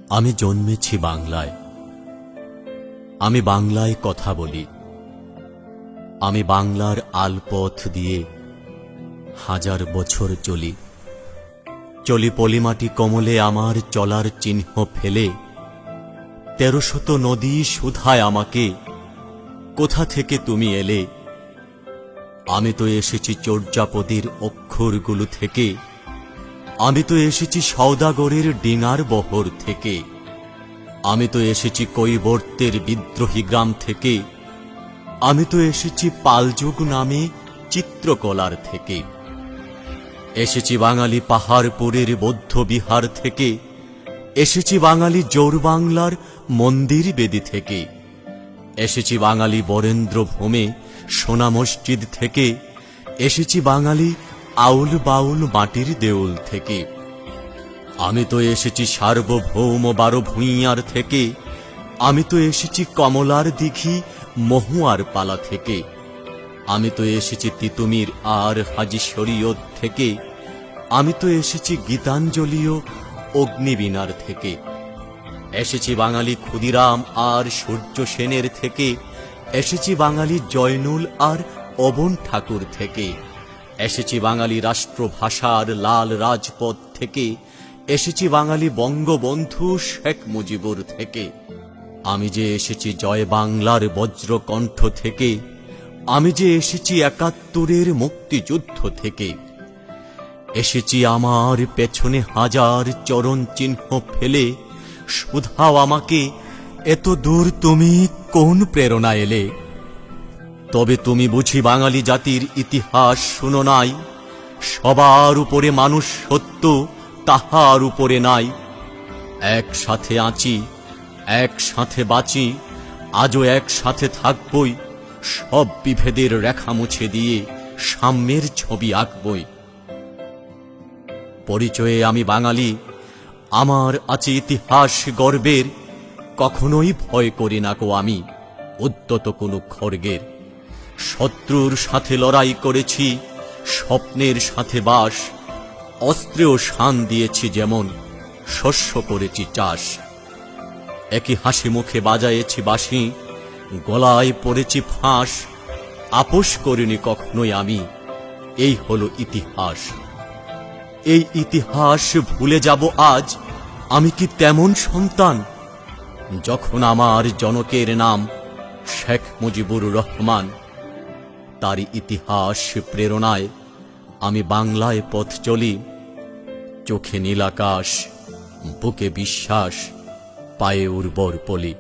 আমি জন্মেছি বাংলায়, আমি বাংলায় কথা বলি। আমি বাংলার আলপথ দিয়ে হাজার বছর চলি। চলি পলিমাটি কমলে আমার চলার চিহ্ন ফেলে। ১৩০০ নদী শুধায় আমাকে, কোথা থেকে তুমি এলে? আমি তো এসেছি চর্যাপদের অক্ষরগুলো থেকে। আমি তো এসেছি সওদাগরের ডিঙার বহর থেকে। আমি তো এসেছি কৈবর্তের বিদ্রোহী গ্রাম থেকে। আমি তো এসেছি পালযুগ নামে চিত্রকলার থেকে। এসেছি বাঙালি পাহাড়পুরের বৌদ্ধ বিহার থেকে। এসেছি বাঙালি জোরবাংলার মন্দির বেদি থেকে। এসেছি বাঙালি বরেন্দ্র ভূমে সোনা মসজিদ থেকে। এসেছি বাঙালি আউল বাউল মাটির দেউল থেকে। আমি তো এসেছি সার্বভৌম ১২ ভূঁইয়ার থেকে। আমি তো এসেছি কমলার দিঘি মহুয়ার পালা থেকে। আমি তো এসেছি তিতুমির আর হাজী শরীয়ত থেকে। আমি তো এসেছি গীতাঞ্জলিও অগ্নিবীণার থেকে। এসেছি বাঙালি ক্ষুদিরাম আর সূর্য সেনের থেকে। এসেছি বাঙালি জয়নুল আর অবন ঠাকুর থেকে। এসেছি বাঙালি রাষ্ট্রভাষার লাল রাজপথ থেকে। এসেছি বাঙালি বঙ্গবন্ধু শেখ মুজিবুর থেকে। আমি যে এসেছি জয় বাংলার বজ্রকণ্ঠ থেকে। আমি যে এসেছি ৭১-এর মুক্তিযুদ্ধ থেকে। এসেছি আমার পেছনে হাজার চরণ চিহ্ন ফেলে। শুধাও আমাকে, এত দূর তুমি কোন প্রেরণা এলে? তবে তুমি বুঝি বাঙালি জাতির ইতিহাস শুনো নাই? সবার উপরে মানুষ সত্য, তাহার উপরে নাই। একসাথে আছি, একসাথে বাঁচি, আজও একসাথে থাকবই। সব বিভেদের রেখা মুছে দিয়ে সাম্যের ছবি আঁকবই। পরিচয়ে আমি বাঙালি, আমার আছে ইতিহাস গর্বের। কখনোই ভয় করি না কো আমি উদ্যত কোনো খড়গের। শত্রুর সাথে লড়াই করেছি, স্বপ্নের সাথে বাস। অস্ত্রেও শান দিয়েছি যেমন, শস্য করেছি চাষ। একই হাসি মুখে বাজায়েছি বাঁশি, গলায় পড়েছি ফাঁস। আপোষ করিনি কখনোই আমি, এই হলো ইতিহাস। এই ইতিহাস ভুলে যাব আজ? আমি কি তেমন সন্তান? যখন আমার জনকের নাম শেখ মুজিবুর রহমান, তারই ইতিহাস প্রেরণায় আমি বাংলায় পথ চলি। চোখে নীল আকাশ, বুকে বিশ্বাস, পায়ে উর্বর পলি।